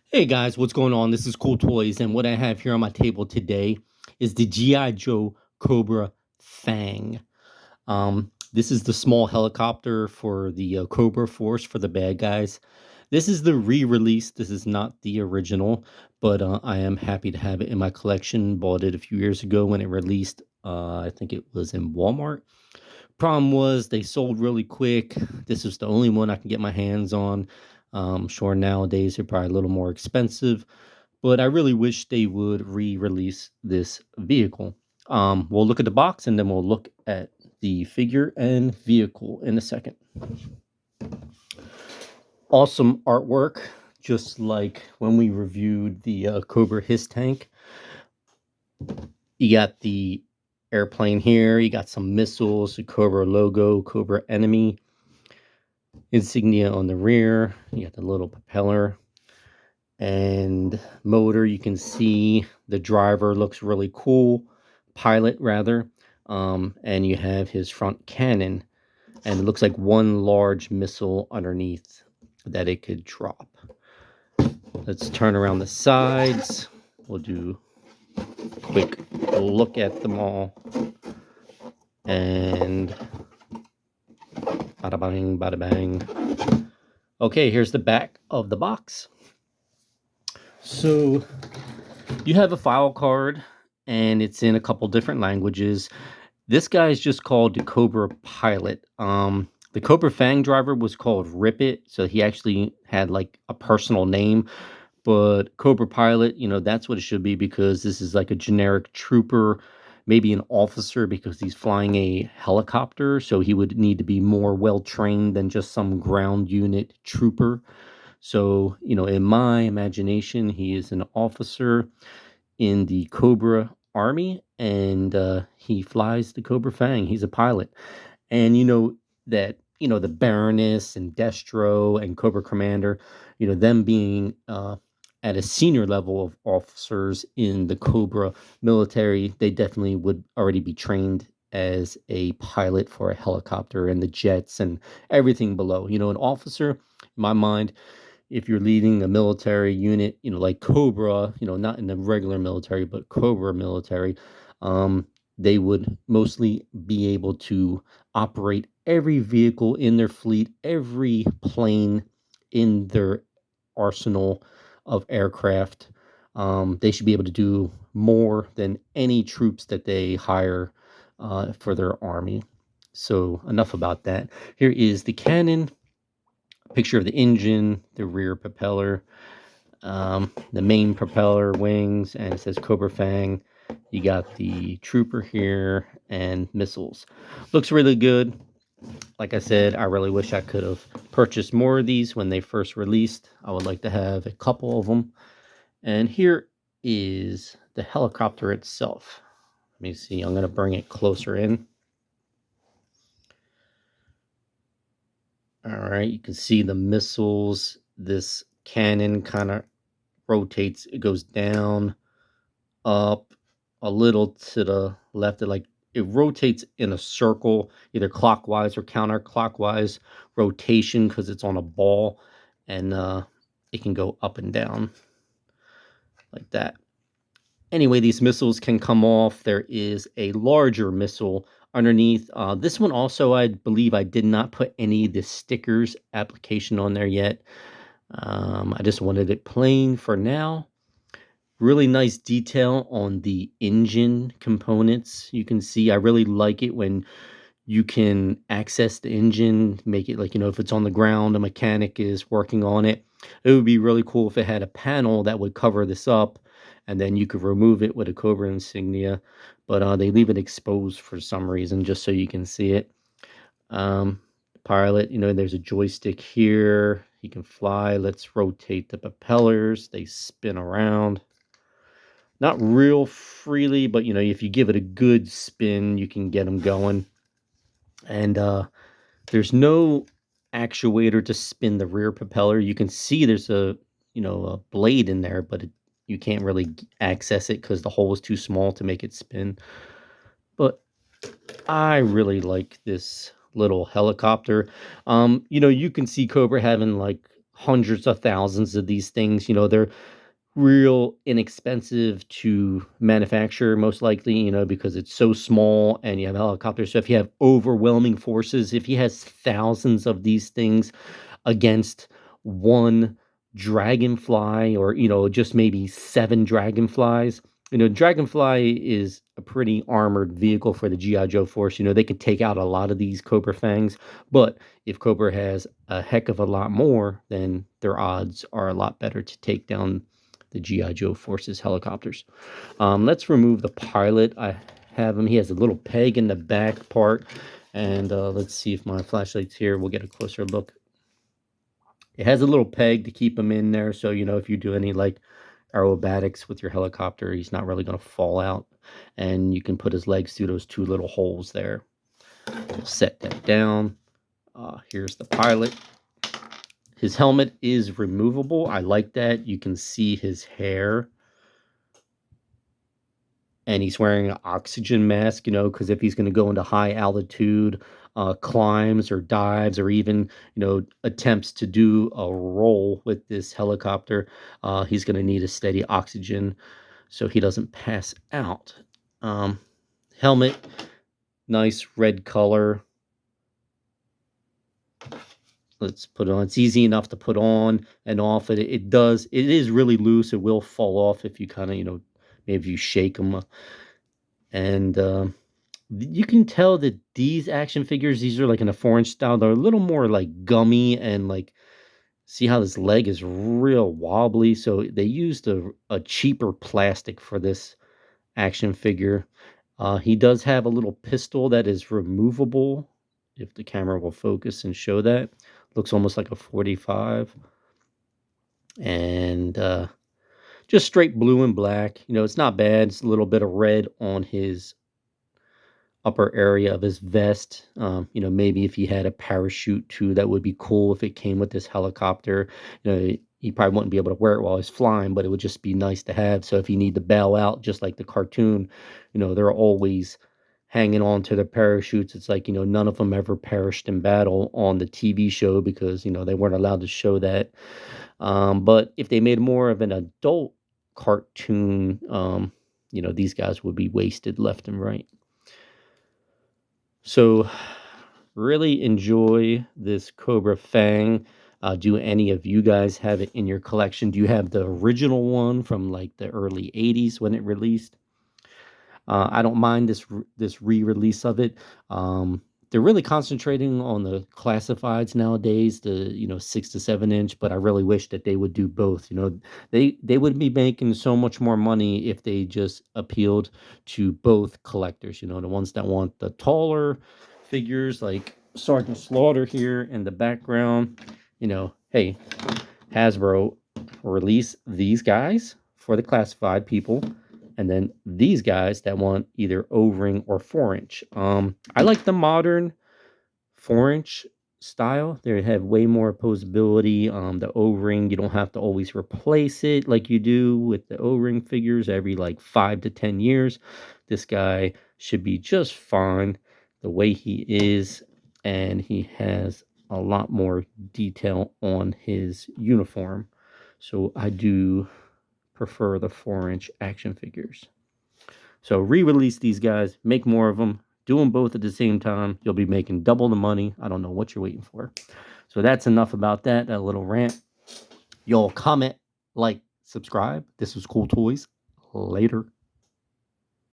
Hey guys, what's going on? This is Cool Toys, and what I have here on my table today is the G.I. Joe Cobra Fang. This is the small helicopter for the Cobra Force for the bad guys. This is the re-release. This is not the original, but I am happy to have it in my collection. Bought it a few years ago when it released. I think it was in Walmart. Problem was they sold really quick. This is the only one I can get my hands on. Sure, nowadays they're probably a little more expensive, but I really wish they would re-release this vehicle. We'll look at the box and then we'll look at the figure and vehicle in a second. Awesome artwork, just like when we reviewed the Cobra Hiss tank. You got the airplane here. You got some missiles, the Cobra logo, Cobra enemy insignia on the rear. You got the little propeller and motor. You can see the driver looks really cool, pilot rather. And you have his front cannon, and it looks like one large missile underneath that it could drop. Let's turn around the sides. We'll do a quick look at them all. And bada bang, bada bang. Okay, here's the back of the box. So you have a file card, and it's in a couple different languages. This guy is just called the Cobra Pilot. The Cobra Fang driver was called Rip It, so he actually had like a personal name. But Cobra Pilot, that's what it should be, because this is like a generic trooper, maybe an officer, because he's flying a helicopter. So he would need to be more well trained than just some ground unit trooper. So, in my imagination, he is an officer in the Cobra Army, and he flies the Cobra Fang. He's a pilot. And that, the Baroness and Destro and Cobra Commander, them being at a senior level of officers in the Cobra military, they definitely would already be trained as a pilot for a helicopter and the jets and everything below. An officer, in my mind, if you're leading a military unit, like Cobra, not in the regular military, but Cobra military, they would mostly be able to operate every vehicle in their fleet, every plane in their arsenal of aircraft. They should be able to do more than any troops that they hire for their army. So enough about that. Here is the cannon, picture of the engine, the rear propeller, the main propeller wings, and it says Cobra Fang. You got the trooper here and missiles. Looks really good. Like I said, I really wish I could have purchased more of these when they first released. I would like to have a couple of them. And here is the helicopter itself. Let me see. I'm going to bring it closer in. All right, you can see the missiles. This cannon kind of rotates. It goes down, up, a little to the left. It rotates in a circle, either clockwise or counterclockwise rotation, because it's on a ball, and it can go up and down like that. Anyway, these missiles can come off. There is a larger missile underneath. This one also, I believe I did not put any of the stickers application on there yet. I just wanted it plain for now. Really nice detail on the engine components. You can see I really like it when you can access the engine, make it like, if it's on the ground, a mechanic is working on it. It would be really cool if it had a panel that would cover this up, and then you could remove it with a Cobra insignia. But they leave it exposed for some reason, just so you can see it. Pilot, there's a joystick here. He can fly. Let's rotate the propellers. They spin around. Not real freely, but if you give it a good spin, you can get them going. And there's no actuator to spin the rear propeller. You can see there's a blade in there, but you can't really access it because the hole is too small to make it spin. But I really like this little helicopter. You can see Cobra having like hundreds of thousands of these things. They're real inexpensive to manufacture, most likely, because it's so small and you have helicopters. So if you have overwhelming forces, if he has thousands of these things against one dragonfly, or just maybe seven dragonflies. Dragonfly is a pretty armored vehicle for the GI Joe force. They can take out a lot of these Cobra fangs, but if Cobra has a heck of a lot more, then their odds are a lot better to take down the GI Joe force's helicopters. Let's remove the pilot. I have him. He has a little peg in the back part, and let's see if my flashlight's here. We'll get a closer look. It has a little peg to keep him in there, so if you do any like aerobatics with your helicopter, he's not really going to fall out. And you can put his legs through those two little holes there. We'll set that down. Here's the pilot. His helmet is removable. I like that. You can see his hair. And he's wearing an oxygen mask, because if he's going to go into high altitude climbs or dives, or even, attempts to do a roll with this helicopter, he's going to need a steady oxygen so he doesn't pass out. Helmet, nice red color. Let's put it on. It's easy enough to put on and off. It is really loose. It will fall off if you kind of, maybe you shake them. And you can tell that these action figures, these are like in a 4-inch style. They're a little more like gummy, and like, see how this leg is real wobbly. So they used a cheaper plastic for this action figure. He does have a little pistol that is removable, if the camera will focus and show that. Looks almost like a 45. And just straight blue and black. It's not bad. It's a little bit of red on his upper area of his vest. Maybe if he had a parachute too, that would be cool if it came with this helicopter. He probably wouldn't be able to wear it while he's flying, but it would just be nice to have. So if you need to bail out, just like the cartoon, they're always hanging on to their parachutes. It's like, none of them ever perished in battle on the TV show because, they weren't allowed to show that. But if they made more of an adult cartoon, these guys would be wasted left and right. So really enjoy this Cobra Fang. Do any of you guys have it in your collection? Do you have the original one from like the early 80s when it released? I don't mind this re-release of it. They're really concentrating on the classifieds nowadays, the 6 to 7 inch, but I really wish that they would do both. They would be making so much more money if they just appealed to both collectors. The ones that want the taller figures like Sergeant Slaughter here in the background. Hey, Hasbro, release these guys for the classified people, and then these guys that want either O-ring or 4-inch. I like the modern 4-inch style. They have way more posability. The O-ring, you don't have to always replace it like you do with the O-ring figures every like 5 to 10 years. This guy should be just fine the way he is, and he has a lot more detail on his uniform. So I do prefer the 4-inch action figures. So re-release these guys, make more of them, do them both at the same time. You'll be making double the money. I don't know what you're waiting for. So that's enough about that little rant. Y'all comment, like, subscribe. This was Cool Toys. Later.